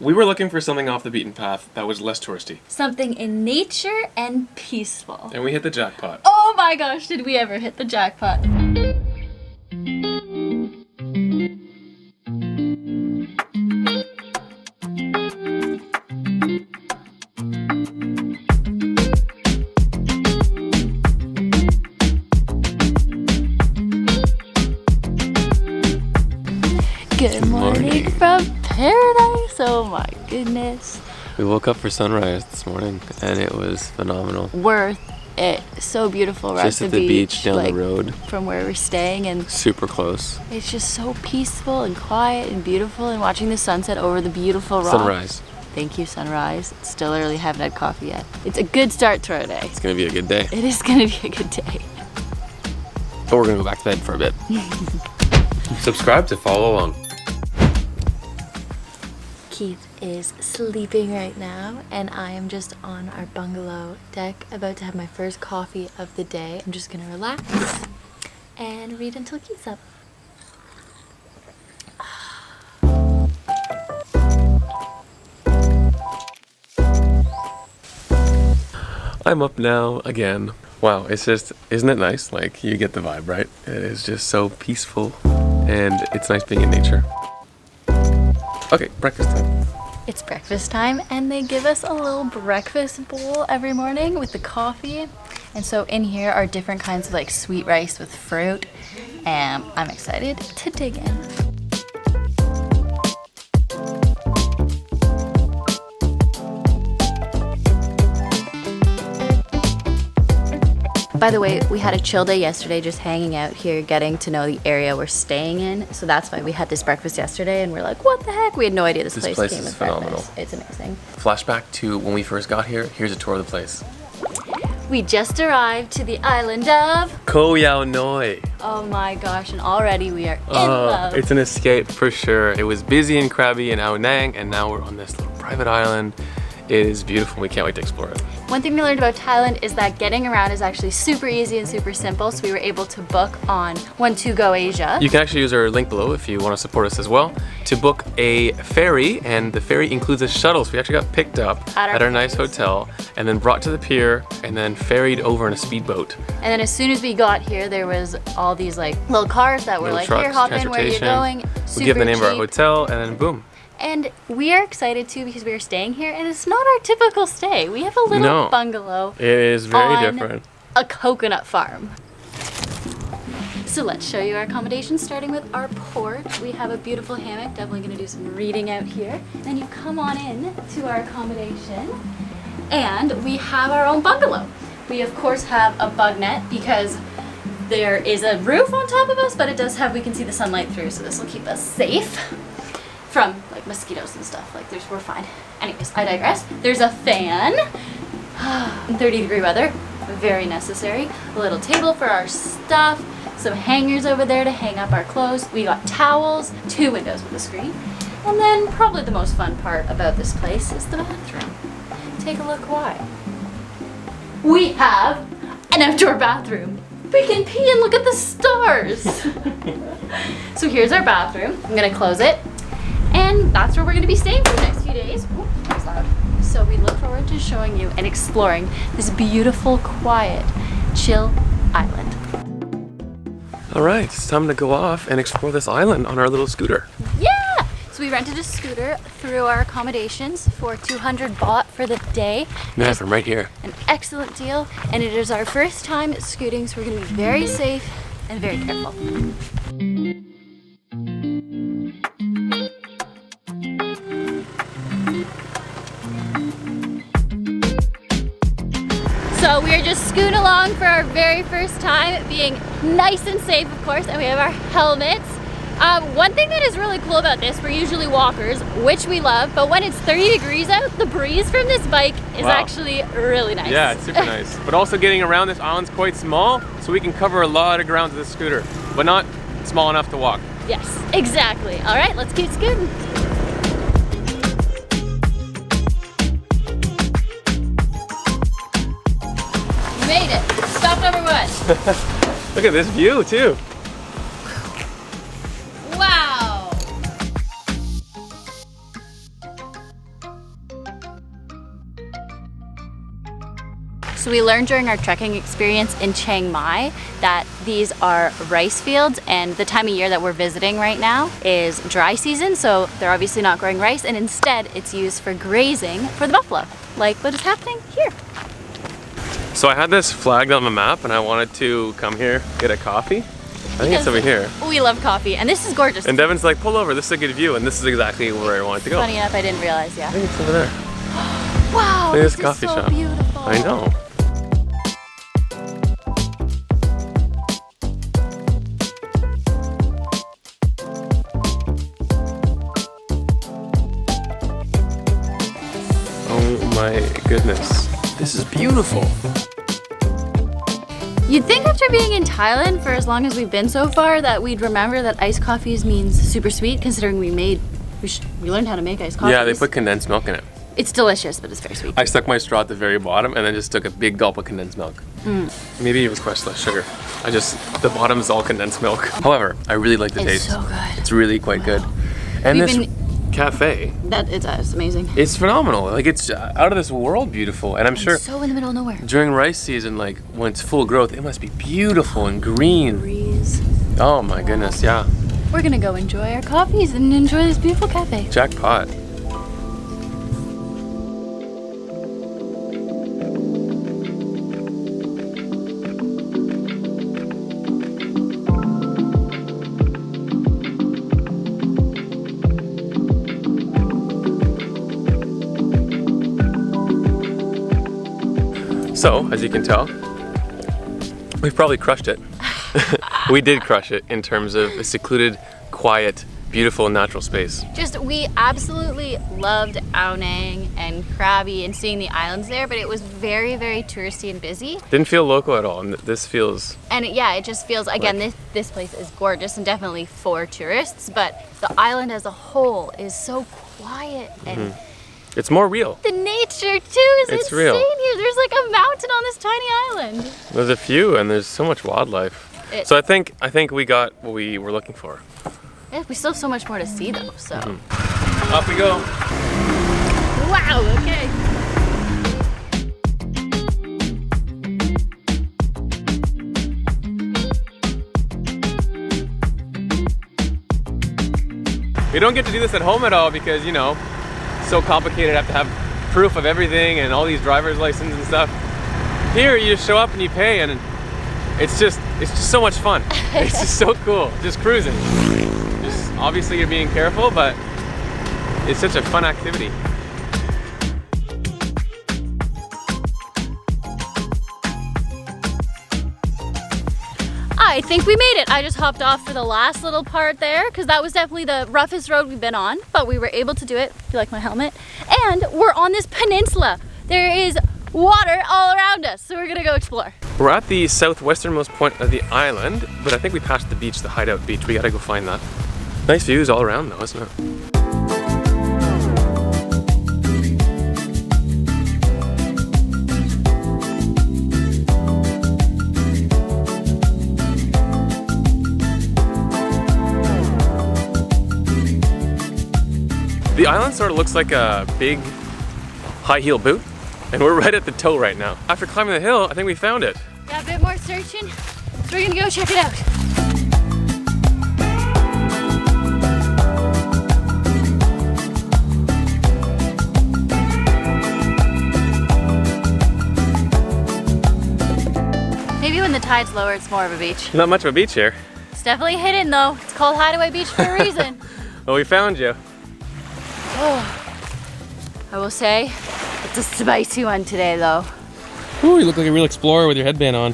We were looking for something off the beaten path that was less touristy. Something in nature and peaceful. And we hit the jackpot. Oh my gosh, did we ever hit the jackpot? Good morning from paradise. Oh my goodness. We woke up for sunrise this morning and it was phenomenal. Worth it. So beautiful. We're Just at the beach down the road. From where we're staying, and super close. It's just so peaceful and quiet and beautiful, and watching the sunset over the beautiful rocks. Sunrise. Thank you, sunrise. It's still early, haven't had coffee yet. It's a good start to our day. It's gonna be a good day. It is gonna be a good day. But we're gonna go back to bed for a bit. Subscribe to follow along. Keith is sleeping right now, and I am just on our bungalow deck about to have my first coffee of the day. I'm just gonna relax and read until Keith's up. I'm up now again. Wow, it's just, isn't it nice? Like, you get the vibe, right? It is just so peaceful and it's nice being in nature. Okay, breakfast time. It's breakfast time, and they give us a little breakfast bowl every morning with the coffee. And so in here are different kinds of like sweet rice with fruit, and I'm excited to dig in. By the way, we had a chill day yesterday, just hanging out here, getting to know the area we're staying in. So that's why we had this breakfast yesterday, and we're like, what the heck? We had no idea this place came with phenomenal. breakfast. It's amazing. Flashback to when we first got here. Here's a tour of the place. We just arrived to the island of Koh Yao Noi. Oh my gosh, and already we are in love. It's an escape for sure. It was busy and crabby in Ao Nang, and now we're on this little private island. It is beautiful. We can't wait to explore it. One thing we learned about Thailand is that getting around is actually super easy and super simple, so we were able to book on One2Go Asia. You can actually use our link below if you want to support us as well to book a ferry, and the ferry includes a shuttle, so we actually got picked up at our nice hotel and then brought to the pier and then ferried over in a speedboat. And then as soon as we got here, there was all these like little cars that were like, trucks, here, hop in, where you're going. We give the name cheap. of our hotel and then boom. And we are excited too because we are staying here, and it's not our typical stay. We have a little bungalow. It is very different. A coconut farm. So let's show you our accommodations, starting with our porch. We have a beautiful hammock. Definitely gonna do some reading out here. Then you come on in to our accommodation, and we have our own bungalow. We of course have a bug net because there is a roof on top of us, but it does have, we can see the sunlight through, so this will keep us safe from like mosquitoes and stuff. Like we're fine. Anyways, I digress. There's a fan. 30-degree weather, very necessary. A little table for our stuff. Some hangers over there to hang up our clothes. We got towels, 2 windows with a screen. And then probably the most fun part about this place is the bathroom. Take a look why. We have an outdoor bathroom. We can pee and look at the stars. So here's our bathroom. I'm gonna close it. And that's where we're going to be staying for the next few days. Ooh, that's loud. So we look forward to showing you and exploring this beautiful, quiet, chill island. All right, it's time to go off and explore this island on our little scooter. Yeah! So we rented a scooter through our accommodations for 200 baht for the day. Yeah, from right here. An excellent deal. And it is our first time scooting, so we're going to be very safe and very careful. So we are just scooting along for our very first time, being nice and safe, of course, and we have our helmets. One thing that is really cool about this, we're usually walkers, which we love, but when it's 30 degrees out, the breeze from this bike is actually really nice. Yeah, it's super nice. But also getting around this island's quite small, so we can cover a lot of ground with the scooter, but not small enough to walk. Yes, exactly. All right, let's keep scooting. Made it. Stop number 1. Look at this view too. Wow. So we learned during our trekking experience in Chiang Mai that these are rice fields, and the time of year that we're visiting right now is dry season, so they're obviously not growing rice, and instead it's used for grazing for the buffalo, like what is happening here. So I had this flagged on the map and I wanted to come here, get a coffee. I think it's over here. We love coffee, and this is gorgeous. And Devin's like, pull over, this is a good view, and this is exactly where I wanted to go. Funny enough, I didn't realize, yeah. I think it's over there. Wow, Look at this this coffee is so shop. beautiful. I know. Oh my goodness. This is beautiful. You'd think after being in Thailand for as long as we've been so far that we'd remember that iced coffees means super sweet, considering we learned how to make iced coffees. Yeah, they put condensed milk in it. It's delicious, but it's very sweet. I stuck my straw at the very bottom and then just took a big gulp of condensed milk. Maybe it requires less sugar. The bottom is all condensed milk. However, I really like the taste. It's so good. It's really quite good. And We've this cafe, it's amazing. it's phenomenal. Like, it's out of this world beautiful. And I'm sure So in the middle of nowhere. during rice season, like when it's full growth, it must be beautiful and green. Breeze. Oh my goodness, yeah. We're gonna go enjoy our coffees and enjoy this beautiful cafe. Jackpot. So, as you can tell, we've probably crushed it. We did crush it in terms of a secluded, quiet, beautiful natural space. We absolutely loved Ao Nang and Krabi and seeing the islands there, but it was very, very touristy and busy. Didn't feel local at all, and this feels... And it just feels, again, this place is gorgeous and definitely for tourists, but the island as a whole is so quiet and It's more real. the nature too is It's insane real. here. There's like a mountain on this tiny island. There's a few, and there's so much wildlife. So I think we got what we were looking for. Yeah, we still have so much more to see though, so. Off we go. Wow, okay. We don't get to do this at home at all because, you know, it's so complicated. I have to have proof of everything and all these driver's license and stuff. Here, you just show up and you pay, and it's just so much fun. It's just so cool, just cruising. Just obviously you're being careful, but it's such a fun activity. I think we made it. I just hopped off for the last little part there because that was definitely the roughest road we've been on, but we were able to do it. I feel like my helmet. And we're on this peninsula. There is water all around us, so we're gonna go explore. We're at the southwesternmost point of the island, but I think we passed the beach, the Hideout Beach. We gotta go find that. Nice views all around though, isn't it? The island sort of looks like a big high heel boot, and we're right at the toe right now. After climbing the hill, I think we found it. Got a bit more searching, so we're gonna go check it out. Maybe when the tide's lower, it's more of a beach. Not much of a beach here. It's definitely hidden though. It's called Hideaway Beach for a reason. Well, we found you. I will say, it's a spicy one today though. Ooh, you look like a real explorer with your headband on.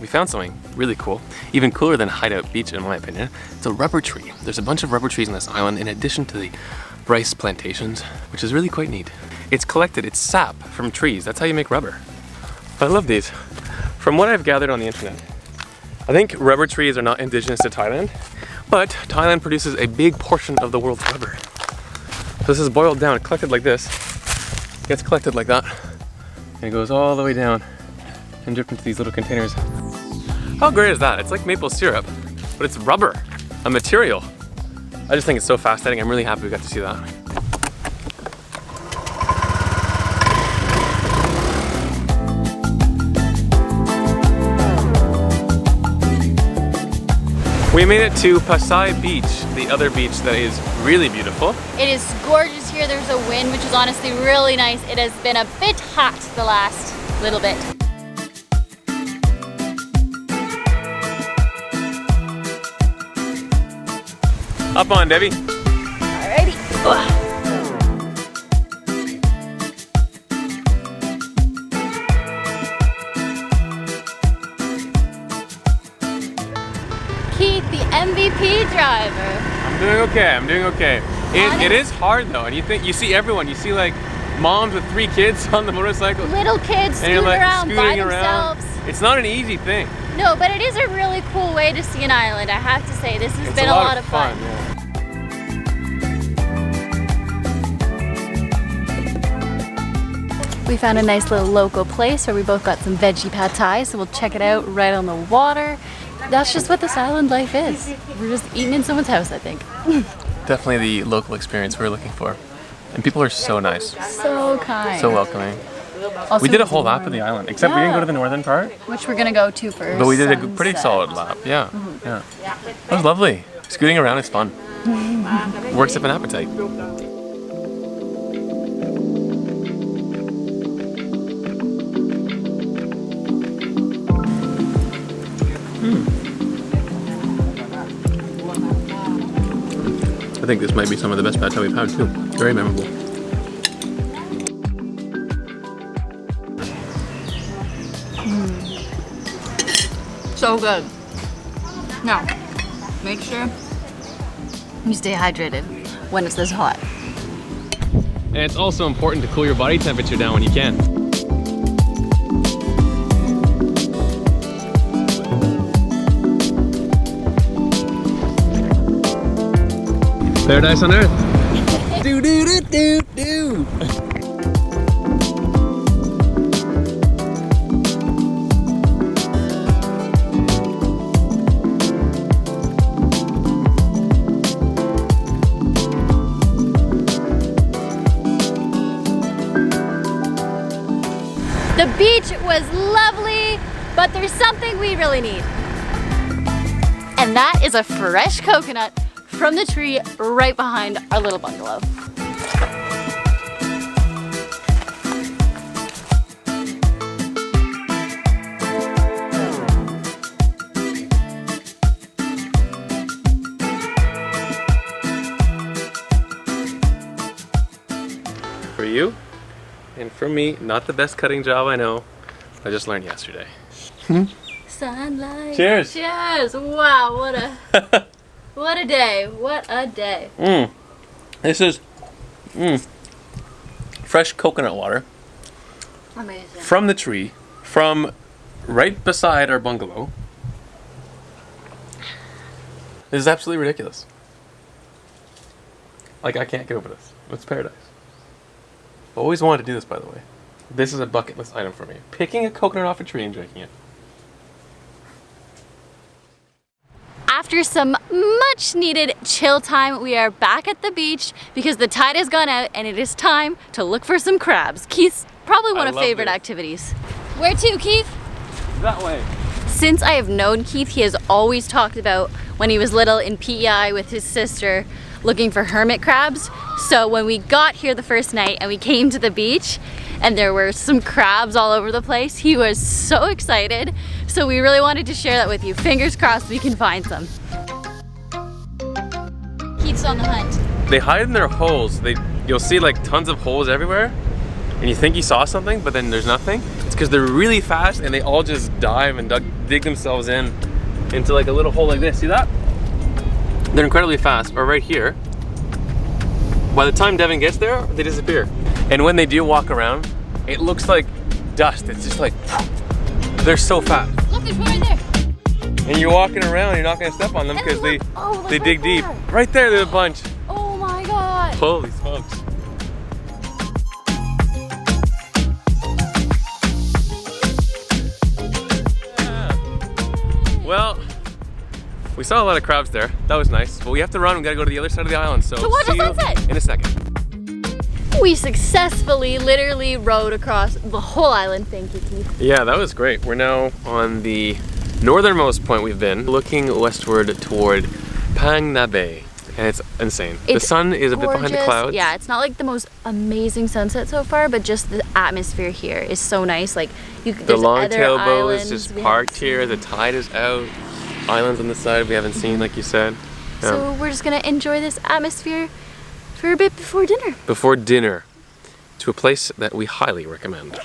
We found something really cool. Even cooler than Hideout Beach in my opinion. It's a rubber tree. There's a bunch of rubber trees on this island in addition to the rice plantations, which is really quite neat. It's sap from trees. That's how you make rubber. I love these. From what I've gathered on the internet, I think rubber trees are not indigenous to Thailand, but Thailand produces a big portion of the world's rubber. So this is boiled down, collected like this, gets collected like that, and it goes all the way down and dripped into these little containers. How great is that? It's like maple syrup, but it's rubber, a material. I just think it's so fascinating. I'm really happy we got to see that. We made it to Pasay Beach, the other beach that is really beautiful. It is gorgeous here. There's a wind, which is honestly really nice. It has been a bit hot the last little bit. Up on, Debbie. Alrighty. Ugh. Keith, the MVP driver. I'm doing okay, I'm doing okay. It is hard though, and you see everyone, you see like moms with 3 kids on the motorcycle. Little kids and you're scooting like around by scooting around. themselves. It's not an easy thing. No, but it is a really cool way to see an island. I have to say, this has It's been a lot of fun. Yeah. We found a nice little local place where we both got some veggie pad thai, so we'll check it out right on the water. That's just what this island life is. We're just eating in someone's house, I think. Definitely the local experience we're looking for. And people are so nice. So kind. So welcoming. Also, We did a whole lap of the island, except we didn't go to the northern part. Which we're gonna go to first. But we did a pretty solid lap, yeah. Yeah. That was lovely. Scooting around is fun. Works up an appetite. I think this might be some of the best pad thai we've had too. Very memorable. So good. Now, make sure you stay hydrated when it's this hot. And it's also important to cool your body temperature down when you can. Paradise on earth. Do do do do do. The beach was lovely, but there's something we really need. And that is a fresh coconut from the tree right behind our little bungalow. For you, and for me, not the best cutting job I know. I just learned yesterday. Sunlight. Cheers. Cheers. Wow, what a day. What a day. This is fresh coconut water. Amazing. From the tree, from right beside our bungalow. This is absolutely ridiculous. Like, I can't get over this. It's paradise. Always wanted to do this, by the way. This is a bucket list item for me. Picking a coconut off a tree and drinking it. After some much needed chill time, we are back at the beach because the tide has gone out and it is time to look for some crabs. Keith's probably one of favorite activities. Where to, Keith? That way. Since I have known Keith, he has always talked about when he was little in PEI with his sister looking for hermit crabs. So when we got here the first night and we came to the beach and there were some crabs all over the place, he was so excited. So we really wanted to share that with you. Fingers crossed we can find some. Keith's on the hunt. They hide in their holes. You'll see like tons of holes everywhere and you think you saw something, but then there's nothing. It's because they're really fast and they all just dive and dig themselves into like a little hole like this. See that? They're incredibly fast. Or right here. By the time Devin gets there, they disappear. And when they do walk around, it looks like dust. It's just like, they're so fast. Look, there's one right there. And you're walking around, you're not gonna step on them because they dig deep. Right there, there's a bunch. Oh my god. Holy smokes. Yeah. Well, we saw a lot of crabs there. That was nice. But we have to run. We gotta go to the other side of the island. So watch the see you sunset in a second. We successfully literally rode across the whole island. Thank you, Keith. Yeah, that was great. We're now on the northernmost point we've been, looking westward toward Phang Nga Bay. And it's insane. The sun is a bit behind the clouds. Yeah, it's not like the most amazing sunset so far, but just the atmosphere here is so nice. Like the long-tail boat is just parked here. The tide is out. Islands on the side we haven't seen, like you said. Yeah. So we're just gonna enjoy this atmosphere for a bit before dinner. Before dinner, to a place that we highly recommend.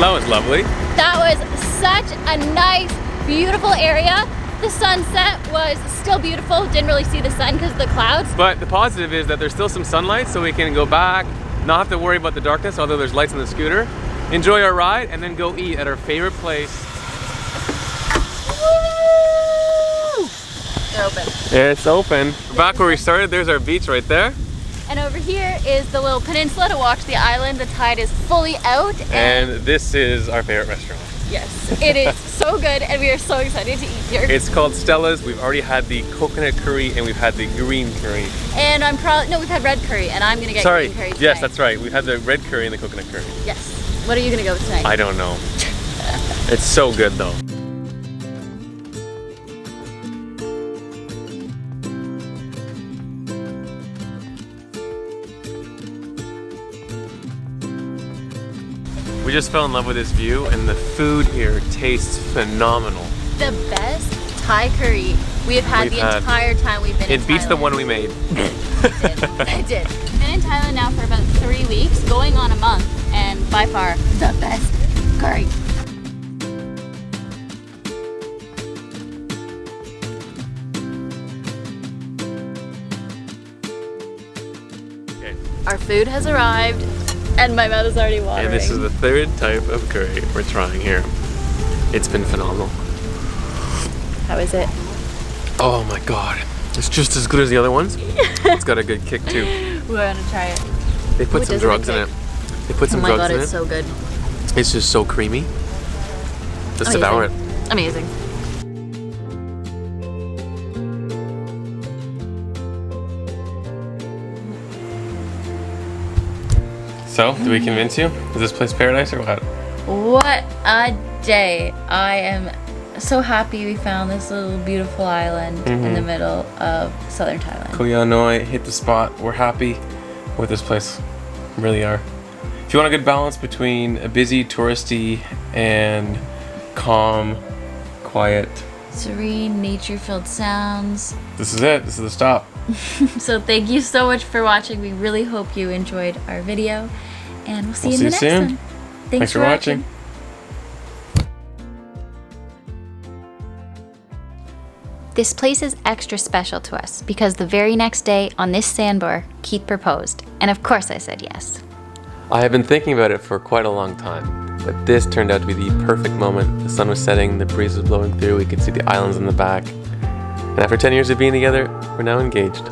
That was lovely. That was such a nice, beautiful area. The sunset was still beautiful. Didn't really see the sun because of the clouds. But the positive is that there's still some sunlight, so we can go back, not have to worry about the darkness, although there's lights on the scooter. Enjoy our ride, and then go eat at our favorite place. Woo! They're open. It's open. We're back where we started. There's our beach right there. And over here is the little peninsula to watch the island. The tide is fully out. And this is our favorite restaurant. Yes, it is so good, and we are so excited to eat here. It's called Stella's. We've already had the coconut curry and we've had the green curry. And we've had red curry, and I'm gonna get green curry tonight. Yes, that's right. We had the red curry and the coconut curry. Yes. What are you gonna go with tonight? I don't know. It's so good though. We just fell in love with this view, and the food here tastes phenomenal. The best Thai curry we have had entire time we've been in Thailand. It beats the one we made. It did. Been in Thailand now for about 3 weeks, going on a month, and by far the best curry. Okay. Our food has arrived. And my mouth is already watering. And this is the third type of curry we're trying here. It's been phenomenal. How is it? Oh my god. It's just as good as the other ones. It's got a good kick too. We're gonna try it. They put some drugs in it. They put some drugs in it. Oh my god, it's so good. It's just so creamy. Just devour it. Amazing. So, did we convince you? Is this place paradise or what? What a day. I am so happy we found this little beautiful island in the middle of southern Thailand. Koh Yao Noi hit the spot. We're happy with this place. We really are. If you want a good balance between a busy, touristy, and calm, quiet, serene, nature-filled sounds. This is it. This is the stop. So thank you so much for watching. We really hope you enjoyed our video, and we'll see you in the next one. Thanks for watching. This place is extra special to us because the very next day on this sandbar, Keith proposed. And of course I said yes. I have been thinking about it for quite a long time, but this turned out to be the perfect moment. The sun was setting, the breeze was blowing through, we could see the islands in the back. And after 10 years of being together, we're now engaged.